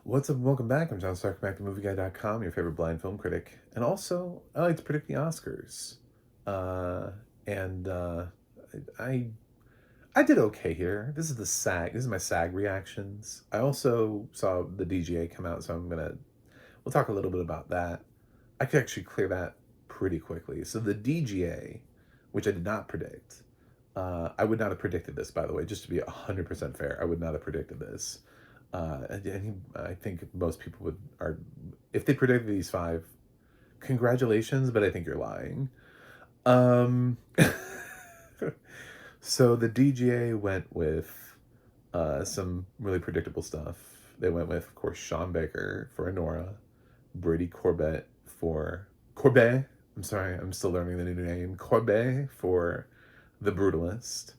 What's up? Welcome back. I'm John Stark, back to MovieGuy.com, your favorite blind film critic. And also, I like to predict the Oscars. Uh, and I I did okay here. This is the SAG. This is my SAG reactions. I also saw the DGA come out, so we'll talk a little bit about that. I could actually clear that pretty quickly. So the DGA, which I did not predict, I would not have predicted this, by the way, just to be 100% fair. I would not have predicted this. I think most people if they predicted these five, congratulations, but I think you're lying. Um, so the DGA went with some really predictable stuff. They went with, of course, Sean Baker for Anora, Brady Corbett for Corbet. I'm sorry, I'm still learning the new name. Corbet for The Brutalist.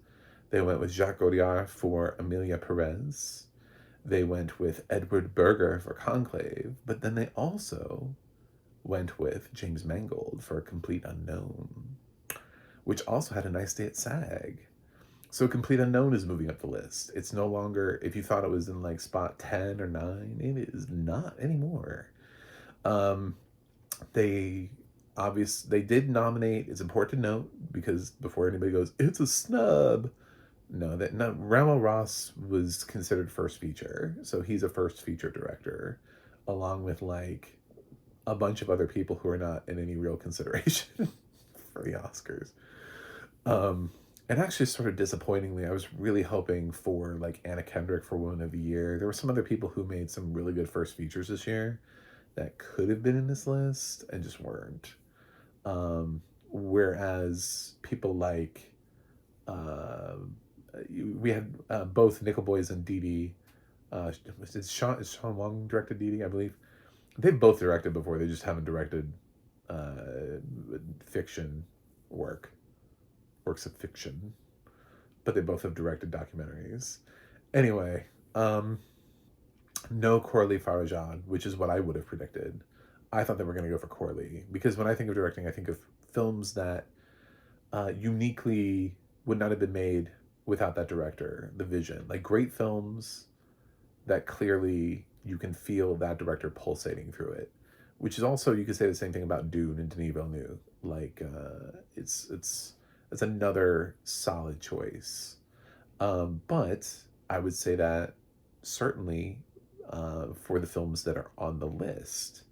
They went with Jacques Audiard for Amelia Perez. They went with Edward Berger for Conclave, but then they also went with James Mangold for Complete Unknown, which also had a nice day at SAG. So Complete Unknown is moving up the list. It's no longer, if you thought it was in like spot 10 or 9, it is not anymore. Um, they they did nominate, it's important to note, because before anybody goes, it's a snub. No, that no, Ramal Ross was considered first feature, so he's a first feature director, along with like a bunch of other people who are not in any real consideration for the Oscars. Um, and actually, sort of disappointingly, I was really hoping for like Anna Kendrick for Woman of the Year. There were some other people who made some really good first features this year that could have been in this list and just weren't. Whereas people like uh, we had both Nickel Boys and Dee Dee. Is Sean Wong directed Dee Dee, I believe. They've both directed before. They just haven't directed uh, fiction work, works of fiction. But they both have directed documentaries. Anyway, no Corley Farajad, which is what I would have predicted. I thought they were going to go for Corley because when I think of directing, I think of films that uniquely would not have been made without that director, the vision. Like great films that clearly you can feel that director pulsating through it. Which is also, you could say the same thing about Dune and Denis Villeneuve. Like it's another solid choice. But I would say that certainly for the films that are on the list,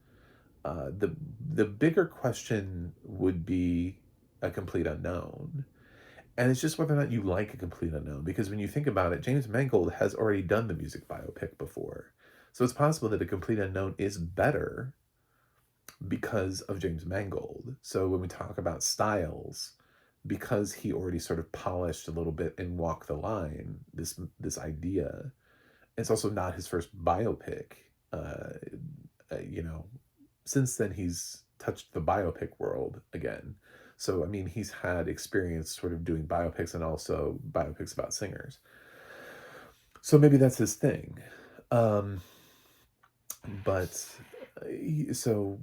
the bigger question would be a complete unknown. And it's just whether or not you like a complete unknown. Because when you think about it, James Mangold has already done the music biopic before. So it's possible that a complete unknown is better because of James Mangold. So when we talk about styles, because he already sort of polished a little bit and walked the line, this idea, it's also not his first biopic. You know, since then he's touched the biopic world again. So I mean, he's had experience sort of doing biopics and also biopics about singers. So maybe that's his thing. Um, but so,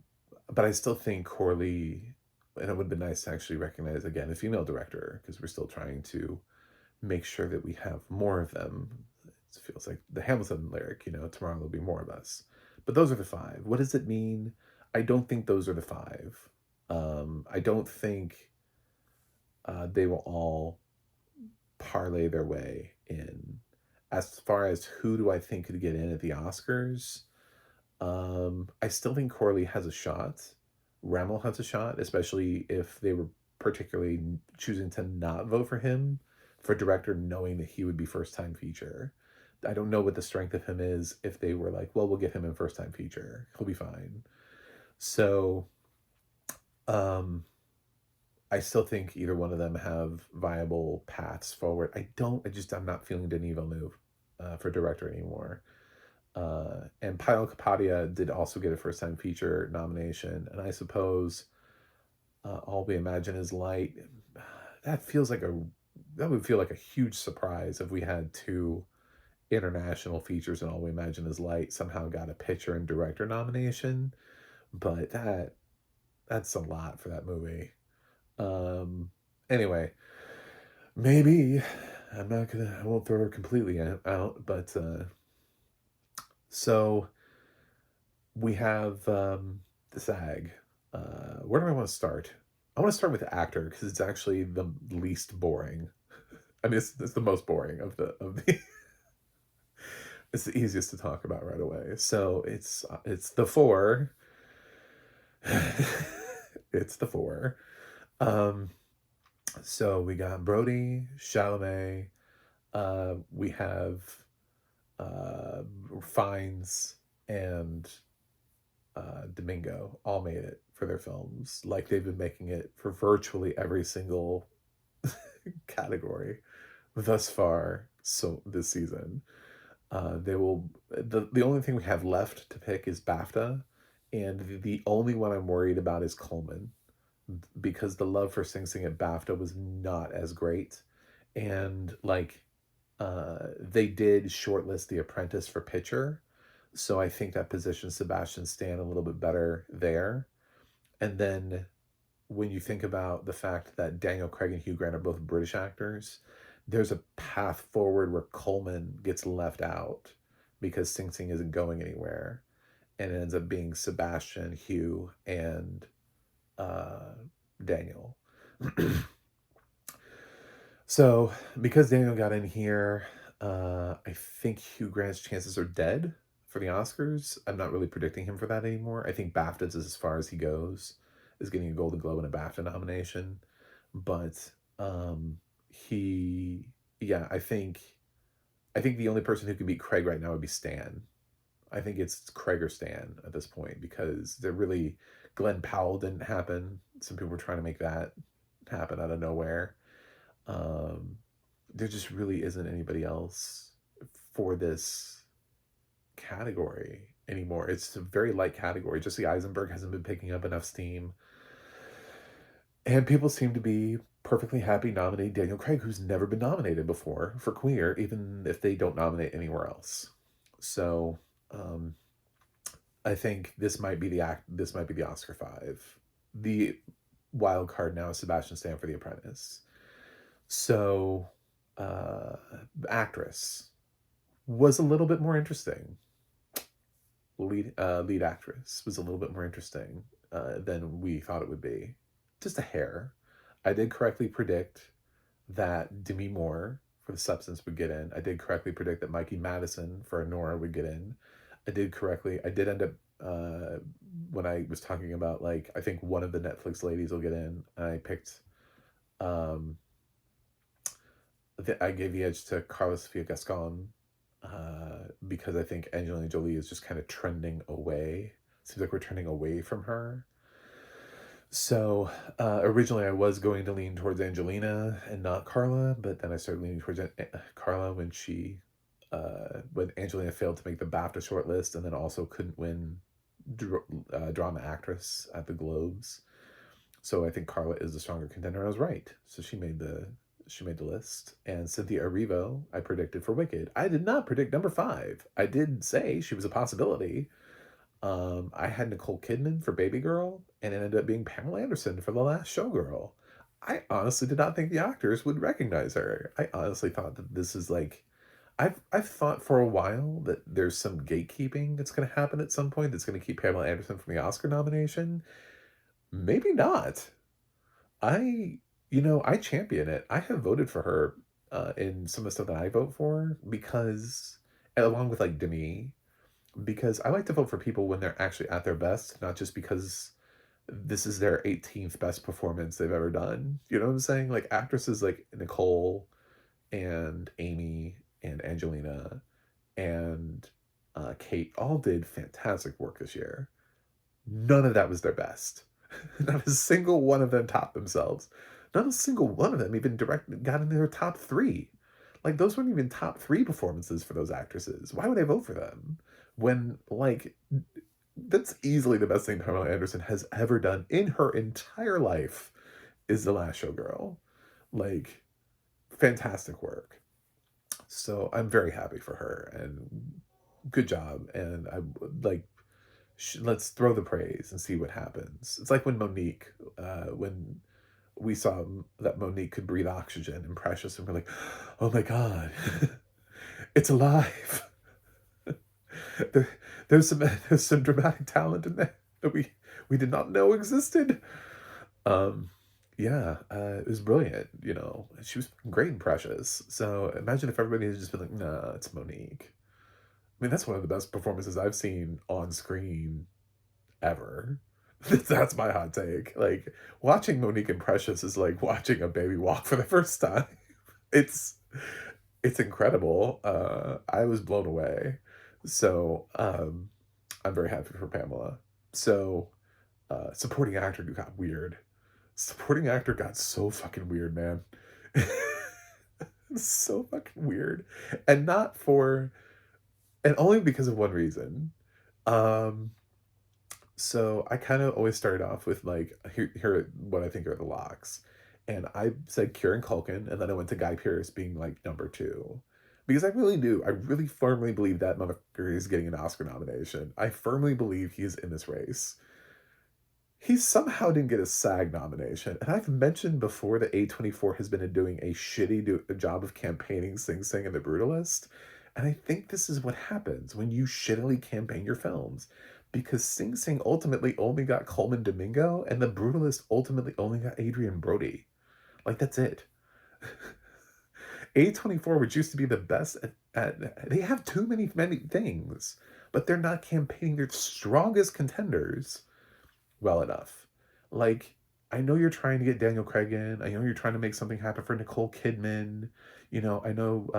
but I still think Corley, and it would have been nice to actually recognize again a female director because we're still trying to make sure that we have more of them. It feels like the Hamilton lyric, tomorrow there'll be more of us. But those are the five. What does it mean? I don't think those are the five. I don't think they will all parlay their way in. As far as who do I think could get in at the Oscars, I still think Corley has a shot. Ramel has a shot, especially if they were particularly choosing to not vote for him for director, knowing that he would be first time feature. I don't know what the strength of him is if they were like, well, we'll get him in first time feature. He'll be fine. So, um, I still think either one of them have viable paths forward. I'm not feeling Denis Villeneuve for director anymore. And Pyle Kapadia did also get a first time feature nomination. And I suppose All We Imagine Is Light. That feels like that would feel like a huge surprise if we had two international features and All We Imagine Is Light somehow got a picture and director nomination. But that's a lot for that movie. Anyway, maybe I won't throw her completely out, but so We have the SAG. Where do I want to start? I want to start with actor because it's actually the least boring. I mean, it's the most boring of the. It's the easiest to talk about right away. So it's the four. It's the four. Um, so we got Brody, Chalamet. We have uh, Fiennes and Domingo all made it for their films. Like they've been making it for virtually every single category thus far. So this season, they will. The only thing we have left to pick is BAFTA, and the only one I'm worried about is Coleman because the love for Sing Sing at BAFTA was not as great, and like they did shortlist The Apprentice for Pitcher, so I think that positions Sebastian Stan a little bit better there. And then when you think about the fact that Daniel Craig and Hugh Grant are both British actors, there's a path forward where Coleman gets left out because Sing Sing isn't going anywhere, and it ends up being Sebastian, Hugh, and uh, Daniel. So, because Daniel got in here, I think Hugh Grant's chances are dead for the Oscars. I'm not really predicting him for that anymore. I think BAFTA's is as far as he goes, is getting a Golden Globe and a BAFTA nomination. But he, yeah, I think the only person who could beat Craig right now would be Stan. I think it's Craig or Stan at this point because they're really Glenn Powell didn't happen. Some people were trying to make that happen out of nowhere. Um, there just really isn't anybody else for this category anymore. It's a very light category. Jesse Eisenberg hasn't been picking up enough steam. And people seem to be perfectly happy nominating Daniel Craig, who's never been nominated before for Queer, even if they don't nominate anywhere else. So um, I think this might be the Oscar 5. The wild card now is Sebastian Stan for The Apprentice. So, uh, actress was a little bit more interesting. Lead actress was a little bit more interesting than we thought it would be. Just a hair. I did correctly predict that Demi Moore for The Substance would get in. I did correctly predict that Mikey Madison for Nora would get in. I did end up when I was talking about like I think one of the Netflix ladies will get in. I picked um I gave the edge to Carla Sofia Gascon because I think Angelina Jolie is just kind of trending away. Seems like we're trending away from her. So originally I was going to lean towards Angelina and not Carla, but then I started leaning towards Carla when Angelina failed to make the BAFTA shortlist and then also couldn't win drama actress at the Globes. So I think Carla is the stronger contender. I was right. So she made the list. And Cynthia Erivo, I predicted for Wicked. I did not predict number 5. I did say she was a possibility. I had Nicole Kidman for Baby Girl, and it ended up being Pamela Anderson for The Last Showgirl. I honestly did not think the actors would recognize her. I honestly thought that this is like I've thought for a while that there's some gatekeeping that's going to happen at some point that's going to keep Pamela Anderson from the Oscar nomination. Maybe not. I, I champion it. I have voted for her in some of the stuff that I vote for because, along with like Demi, because I like to vote for people when they're actually at their best, not just because this is their 18th best performance they've ever done. You know what I'm saying? Like actresses like Nicole and Amy and Angelina and Kate all did fantastic work this year. None of that was their best. Not a single one of them topped themselves. Not a single one of them even got into their top 3. Like those weren't even top 3 performances for those actresses. Why would I vote for them? When like that's easily the best thing Pamela Anderson has ever done in her entire life is The Last Showgirl. Like fantastic work. So I'm very happy for her and good job. And I like let's throw the praise and see what happens. It's like when when we saw that Monique could breathe oxygen in Precious, and we're like, oh my God, it's alive. there, there's some dramatic talent in there that we did not know existed. Um, yeah, it was brilliant. You know, she was great and Precious. So imagine if everybody had just been like, "Nah, it's Monique." I mean, that's one of the best performances I've seen on screen ever. That's my hot take. Like watching Monique and Precious is like watching a baby walk for the first time. It's it's incredible. I was blown away. So I'm very happy for Pamela. So supporting actor got weird. Supporting actor got so fucking weird, man. So fucking weird. And not for and only because of one reason. Um So I kind of always started off with like here are what I think are the locks, and I said Kieran Culkin, and then I went to Guy Pearce being like number two, because I really firmly believe that motherfucker is getting an Oscar nomination. I firmly believe he's in this race. He somehow didn't get a SAG nomination, and I've mentioned before that A24 has been doing a shitty job of campaigning Sing Sing and The Brutalist, and I think this is what happens when you shittily campaign your films, because Sing Sing ultimately only got Coleman Domingo, and The Brutalist ultimately only got Adrian Brody. Like, that's it. A24, which used to be the best they have too many things, but they're not campaigning their strongest contenders well enough. Like, I know you're trying to get Daniel Craig in. I know you're trying to make something happen for Nicole Kidman. You know, I know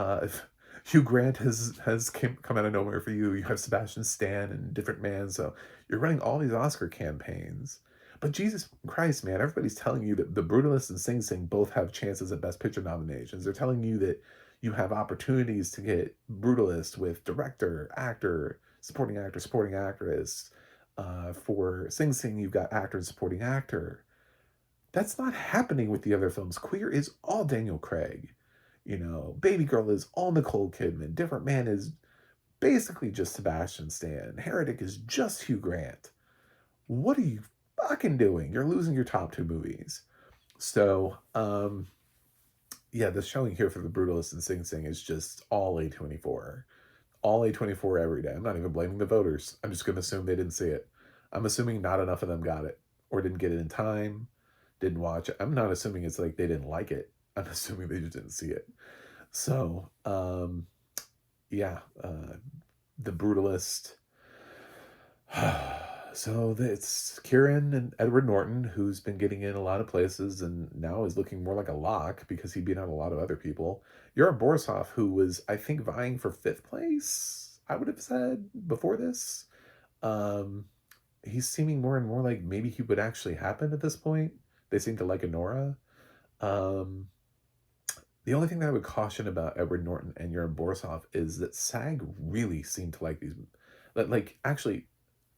Hugh Grant has come out of nowhere for you. You have Sebastian Stan and Different Man. So you're running all these Oscar campaigns. But Jesus Christ, man, everybody's telling you that The Brutalist and Sing Sing both have chances at Best Picture nominations. They're telling you that you have opportunities to get Brutalist with director, actor, supporting actress. For Sing Sing, you've got actor and supporting actor. That's not happening with the other films. Queer is all Daniel Craig. You know, Baby Girl is all Nicole Kidman. Different Man is basically just Sebastian Stan. Heretic is just Hugh Grant. What are you fucking doing? You're losing your top two movies. So, yeah, the showing here for The Brutalist and Sing Sing is just all A24. All A24 every day. I'm not even blaming the voters. I'm just going to assume they didn't see it. I'm assuming not enough of them got it or didn't get it in time, didn't watch it. I'm not assuming it's like they didn't like it. I'm assuming they just didn't see it. So, yeah, The Brutalist. So it's Kieran and Edward Norton, who's been getting in a lot of places and now is looking more like a lock because he beat out a lot of other people. Yura Borisov, who was, I think, vying for fifth place, I would have said before this. Um, he's seeming more and more like maybe he would actually happen at this point. They seem to like Honora. Um, the only thing that I would caution about Edward Norton and Yura Borisov is that SAG really seem to like these. Like, actually,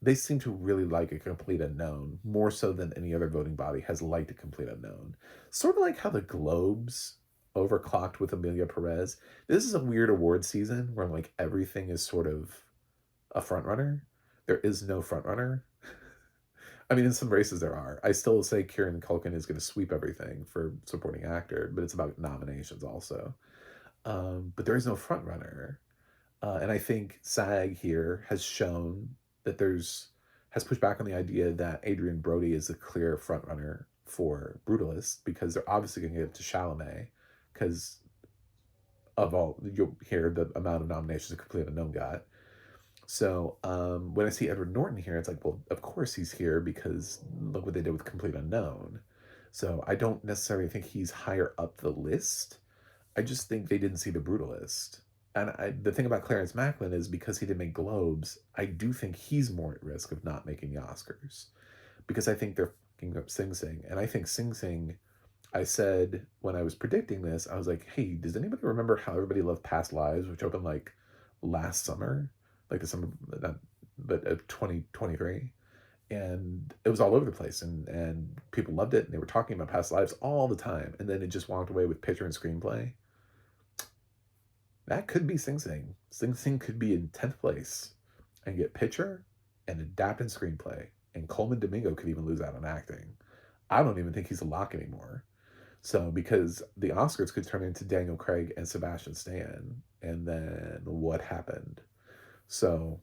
they seem to really like a complete unknown more so than any other voting body has liked a complete unknown. Sort of like how the Globes overclocked with Amelia Perez. This is a weird award season where like everything is sort of a front runner. There is no front runner. I mean, in some races there are. I still say Kieran Culkin is going to sweep everything for supporting actor, but it's about nominations also. But there is no front runner. And I think SAG here has shown that has pushed back on the idea that Adrian Brody is a clear frontrunner for Brutalist because they're obviously going to give it to Chalamet because of all you'll hear the amount of nominations a Complete Unknown got. So when I see Edward Norton here, it's like, well, of course he's here because look what they did with Complete Unknown. So I don't necessarily think he's higher up the list. I just think they didn't see The Brutalist. And the thing about Clarence Macklin is because he didn't make Globes, I do think he's more at risk of not making the Oscars. Because I think they're fucking up Sing Sing. And I think Sing Sing, I said when I was predicting this, I was like, hey, does anybody remember how everybody loved Past Lives, which opened like last summer? Like the summer, but 2023. And it was all over the place. And people loved it. And they were talking about Past Lives all the time. And then it just walked away with picture and screenplay. That could be Sing Sing. Sing Sing could be in 10th place and get picture and adapt in screenplay. And Coleman Domingo could even lose out on acting. I don't even think he's a lock anymore. So, because the Oscars could turn into Daniel Craig and Sebastian Stan. And then what happened? So,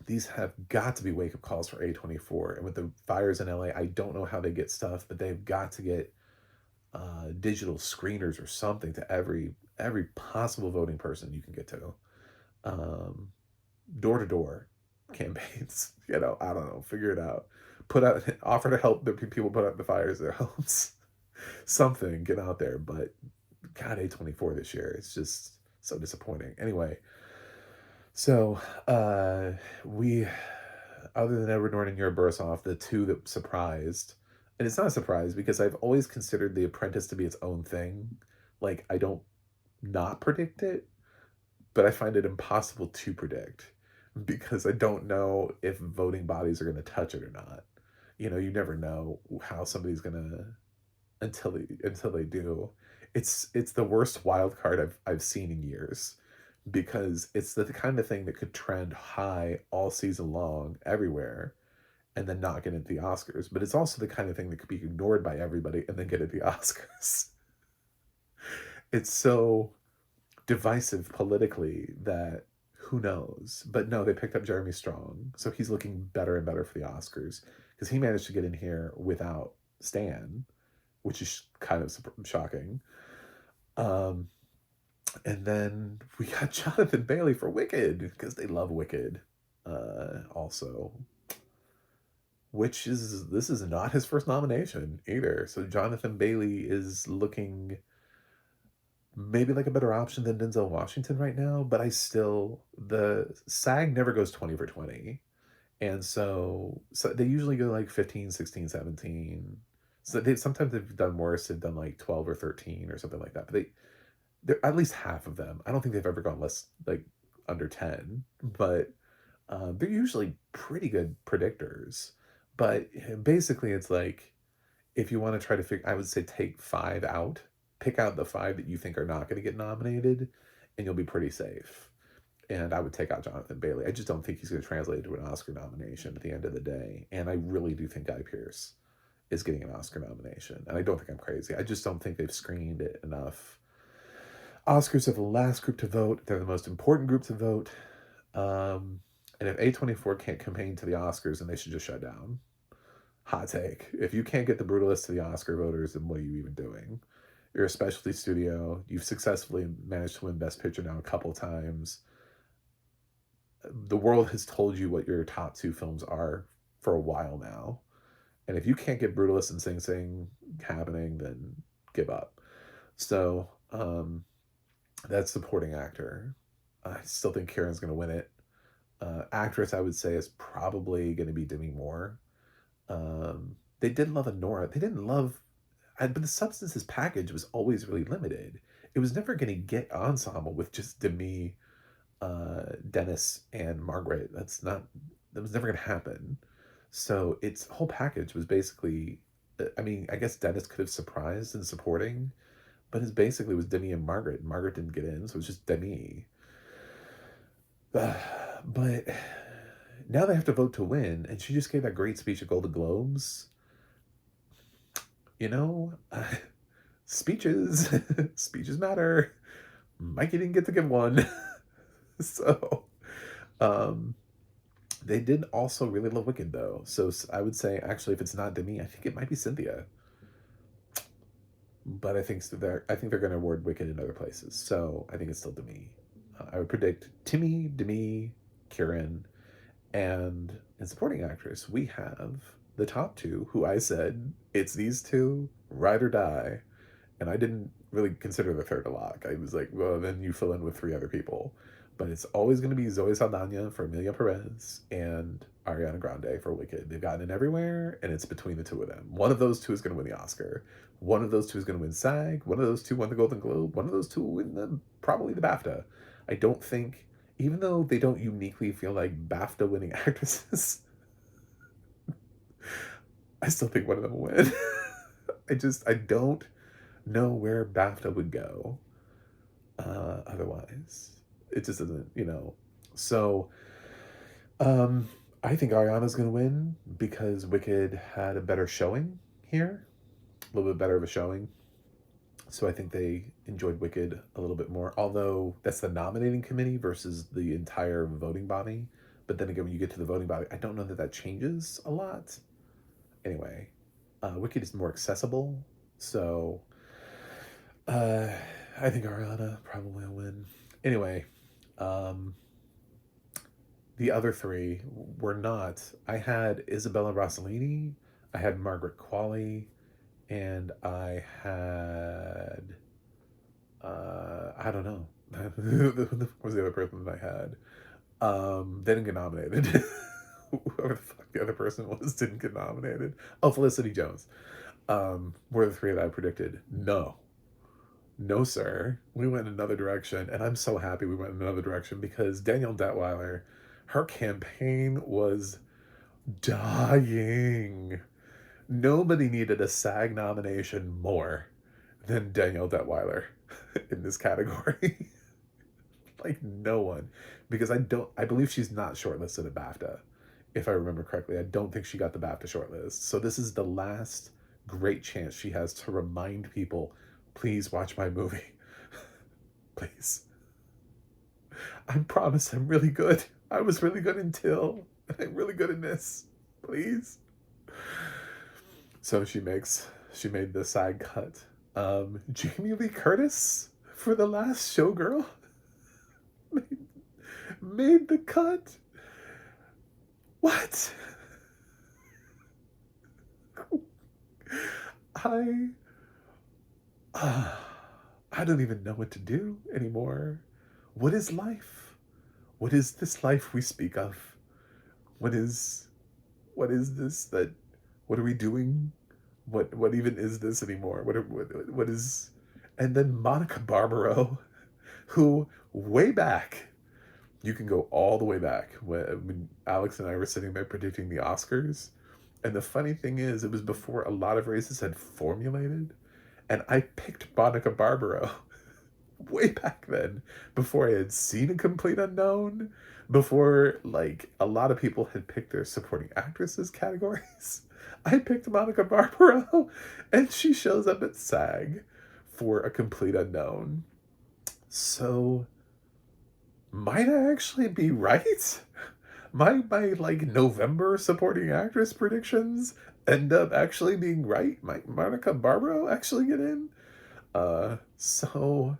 these have got to be wake-up calls for A24. And with the fires in LA, I don't know how they get stuff, but they've got to get digital screeners or something to every possible voting person you can get to. Um, Door to door campaigns. You know, I don't know. Figure it out. Put out offer to help the people put out the fires in their homes. Something, get out there. But God, A24 this year, it's just so disappointing. Anyway, so we, other than Edward Norton and Yuri Borisov, the two that surprised, and it's not a surprise because I've always considered The Apprentice to be its own thing. Like, I don't not predict it, but I find it impossible to predict because I don't know if voting bodies are going to touch it or not. You know, you never know how somebody's going to until they do. It's the worst wild card I've seen in years because it's the kind of thing that could trend high all season long everywhere and then not get into the Oscars. But it's also the kind of thing that could be ignored by everybody and then get into the Oscars. It's so divisive politically that who knows? But no, they picked up Jeremy Strong, so he's looking better and better for the Oscars because he managed to get in here without Stan, which is kind of shocking. And then we got Jonathan Bailey for Wicked because they love Wicked. Also, this is not his first nomination either. So Jonathan Bailey is looking maybe like a better option than Denzel Washington right now, but the SAG never goes 20 for 20. And so they usually go like 15, 16, 17. So sometimes they've done worse. They've done like 12 or 13 or something like that. But they're at least half of them. I don't think they've ever gone less, like under 10, but they're usually pretty good predictors. But basically it's like, if you want to try to figure, I would say take 5 out. Pick out the 5 that you think are not going to get nominated, and you'll be pretty safe. And I would take out Jonathan Bailey. I just don't think he's going to translate to an Oscar nomination at the end of the day. And I really do think Guy Pearce is getting an Oscar nomination. And I don't think I'm crazy. I just don't think they've screened it enough. Oscars are the last group to vote. They're the most important group to vote. And if A24 can't campaign to the Oscars, then they should just shut down. Hot take. If you can't get the Brutalists to the Oscar voters, then what are you even doing? You're a specialty studio. You've successfully managed to win Best Picture now a couple times. The world has told you what your top 2 films are for a while now. And if you can't get Brutalist and Sing Sing happening, then give up. So that's supporting actor. I still think Kieran's going to win it. Actress, I would say, is probably going to be Demi Moore. They did love Honora. They didn't love... but the Substances package was always really limited. It was never going to get ensemble with just Demi, Dennis, and Margaret. That was never going to happen. So its whole package was basically, I mean, I guess Dennis could have surprised in supporting, but it basically was Demi and Margaret. Margaret didn't get in, so it was just Demi. But now they have to vote to win, and she just gave that great speech at Golden Globes. You know, speeches matter. Mikey didn't get to give one. So, they did also really love Wicked, though. So I would say, actually, if it's not Demi, I think it might be Cynthia. But I think they're going to award Wicked in other places. So I think it's still Demi. I would predict Timmy, Demi, Kieran, and in supporting actress, we have the top 2, who I said, it's these 2, ride or die. And I didn't really consider the third a lock. I was like, well, then you fill in with 3 other people. But it's always going to be Zoe Saldana for Emilia Perez and Ariana Grande for Wicked. They've gotten in everywhere, and it's between the 2 of them. One of those 2 is going to win the Oscar. One of those 2 is going to win SAG. One of those 2 won the Golden Globe. One of those 2 will win probably the BAFTA. I don't think, even though they don't uniquely feel like BAFTA winning actresses, I still think one of them will win. I don't know where BAFTA would go otherwise. It just doesn't, So, I think Ariana's going to win because Wicked had a better showing here. A little bit better of a showing. So I think they enjoyed Wicked a little bit more. Although that's the nominating committee versus the entire voting body. But then again, when you get to the voting body, I don't know that that changes a lot. Anyway, Wicked is more accessible, so uh, I think Ariana probably will win. Anyway, um, the other three were not. I had Isabella Rossellini, I had Margaret Qualley, and I had I don't know. Who was the other person that I had? They didn't get nominated. Whoever the fuck the other person was didn't get nominated. Oh, Felicity Jones. Were the three that I predicted. No. No, sir. We went in another direction, and I'm so happy we went in another direction because Danielle Detweiler, her campaign was dying. Nobody needed a SAG nomination more than Danielle Detweiler in this category. Like, no one. Because I believe she's not shortlisted at BAFTA, if I remember correctly. I don't think she got the BAFTA shortlist. So this is the last great chance she has to remind people, please watch my movie. Please. I promise I'm really good. I was really good until I'm really good in this. Please. So she made the SAG cut. Jamie Lee Curtis for The Last Showgirl made the cut. What? I I don't even know what to do anymore. What is life? What is this life we speak of? What is this that what are we doing? What even is this anymore? What is and then Monica Barbaro, who way back, you can go all the way back when Alex and I were sitting there predicting the Oscars. And the funny thing is, it was before a lot of races had formulated. And I picked Monica Barbaro way back then, before I had seen A Complete Unknown, before, like, a lot of people had picked their supporting actresses categories. I picked Monica Barbaro, and she shows up at SAG for A Complete Unknown. So, might I actually be right? My like November supporting actress predictions end up actually being right. Might Monica Barbaro actually get in? So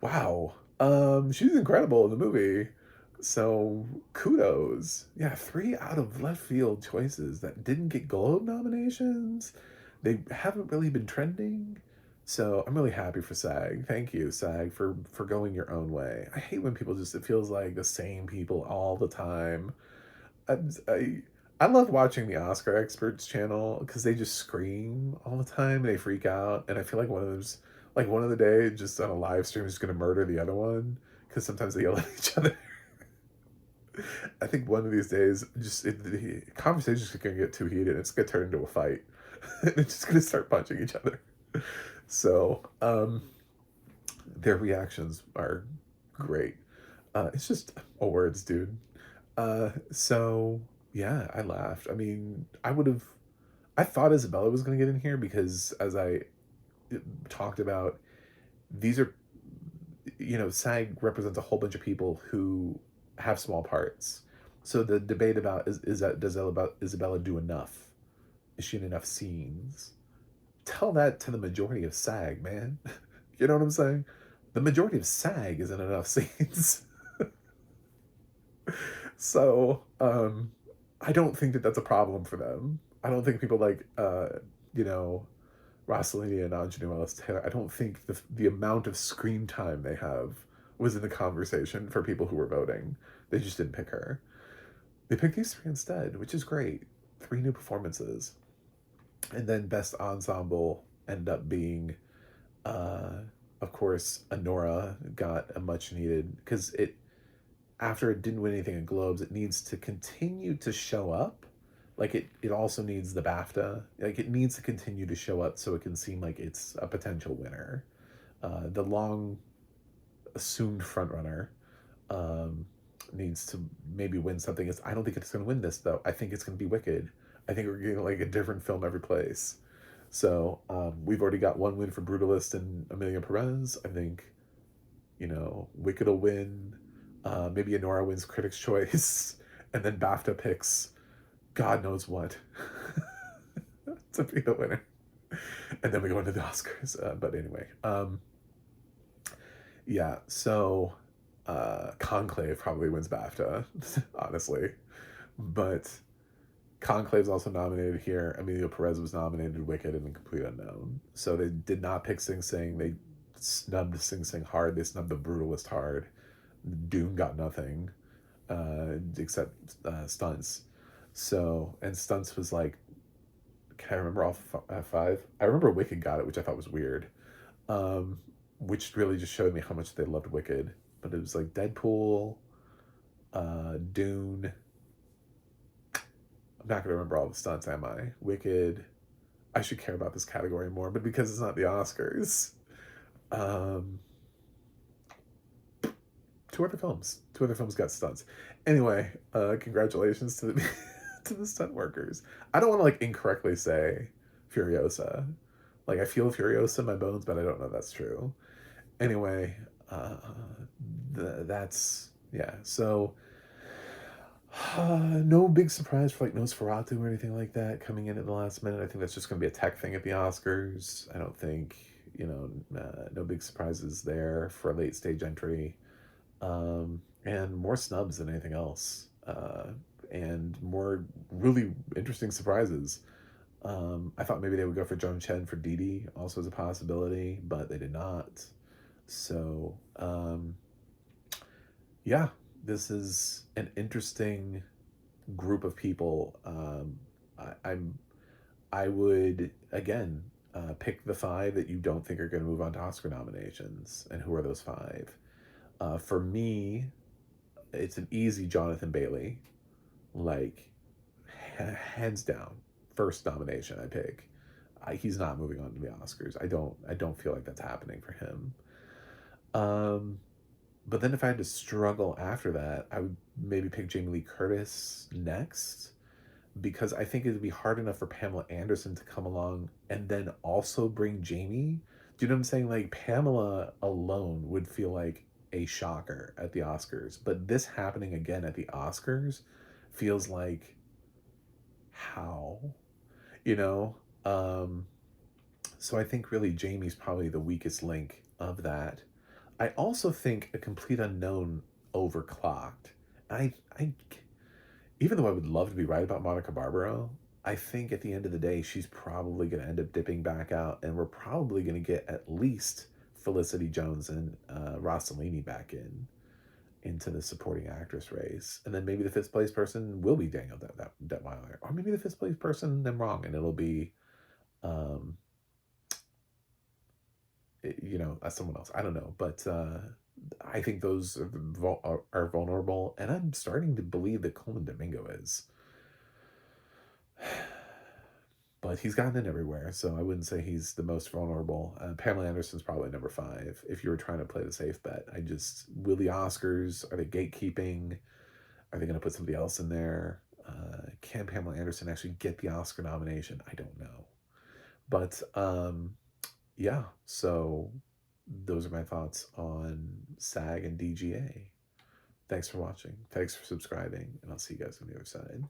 wow. She's incredible in the movie. So kudos. Yeah, 3 out of left field choices that didn't get Globe nominations. They haven't really been trending. So I'm really happy for SAG. Thank you, SAG, for going your own way. I hate when people just, it feels like the same people all the time. I I, I love watching the Oscar Experts channel because they just scream all the time. They freak out, and I feel like one of them's like one of the day just on a live stream is going to murder the other one because sometimes they yell at each other. I think one of these days, the conversation's going to get too heated. It's going to turn into a fight. They're just going to start punching each other. So, their reactions are great. It's just words, dude. So yeah, I laughed. I mean, I thought Isabella was going to get in here because, as I talked about, these are, SAG represents a whole bunch of people who have small parts. So the debate about does Isabella do enough? Is she in enough scenes? Tell that to the majority of SAG, man. You know what I'm saying? The majority of SAG isn't enough scenes. So, I don't think that that's a problem for them. I don't think people like, Rossellini and Anjanou Ellis Taylor, I don't think the amount of screen time they have was in the conversation for people who were voting. They just didn't pick her. They picked these three instead, which is great. 3 new performances. And then Best Ensemble ended up being, of course, Anora got a much needed, because after it didn't win anything at Globes, it needs to continue to show up. Like, it also needs the BAFTA. Like, it needs to continue to show up so it can seem like it's a potential winner. The long assumed frontrunner needs to maybe win something. I don't think it's going to win this, though. I think it's going to be Wicked. I think we're getting like a different film every place. So we've already got one win for Brutalist and Amelia Perez. I think, Wicked will win. Maybe Anora wins Critics' Choice, and then BAFTA picks God knows what to be the winner. And then we go into the Oscars. But anyway, yeah, so Conclave probably wins BAFTA, honestly. But Conclave's also nominated here. Emilio Perez was nominated, Wicked, and The Complete Unknown. So they did not pick Sing Sing. They snubbed Sing Sing hard. They snubbed The Brutalist hard. Dune got nothing except Stunts. So, and Stunts was like, can I remember all five? I remember Wicked got it, which I thought was weird. Um, which really just showed me how much they loved Wicked. But it was like Deadpool, Dune. I'm not going to remember all the stunts, am I? Wicked. I should care about this category more, but because it's not the Oscars. Two other films. Two other films got stunts. Anyway, congratulations to the to the stunt workers. I don't want to like incorrectly say Furiosa. Like I feel Furiosa in my bones, but I don't know that's true. Anyway, that's yeah. So no big surprise for like Nosferatu or anything like that coming in at the last minute. I think that's just going to be a tech thing at the Oscars. I don't think no big surprises there for a late stage entry, and more snubs than anything else, and more really interesting surprises. I thought maybe they would go for Joan Chen for Dee Dee, also as a possibility, but they did not. So, yeah, this is an interesting group of people. I would again pick the five that you don't think are going to move on to Oscar nominations, and who are those five? For me, it's an easy Jonathan Bailey, like hands down, first nomination I pick. He's not moving on to the Oscars. I don't feel like that's happening for him. Um, but then if I had to struggle after that, I would maybe pick Jamie Lee Curtis next because I think it'd be hard enough for Pamela Anderson to come along and then also bring Jamie. Do you know what I'm saying? Like Pamela alone would feel like a shocker at the Oscars, but this happening again at the Oscars feels like how, you know? Um, so I think really Jamie's probably the weakest link of that. I also think A Complete Unknown overclocked. I even though I would love to be right about Monica Barbaro, I think at the end of the day she's probably going to end up dipping back out, and we're probably going to get at least Felicity Jones and Rossellini back into the supporting actress race, and then maybe the fifth place person will be Daniel Detweiler, or maybe the fifth place person I'm wrong, and it'll be um, someone else. I don't know, but I think those are vulnerable, and I'm starting to believe that Coleman Domingo is. But he's gotten in everywhere, so I wouldn't say he's the most vulnerable. Pamela Anderson's probably number five if you were trying to play the safe bet. Will the Oscars, are they gatekeeping? Are they going to put somebody else in there? Can Pamela Anderson actually get the Oscar nomination? I don't know. But yeah, so those are my thoughts on SAG and DGA. Thanks for watching. Thanks for subscribing, and I'll see you guys on the other side.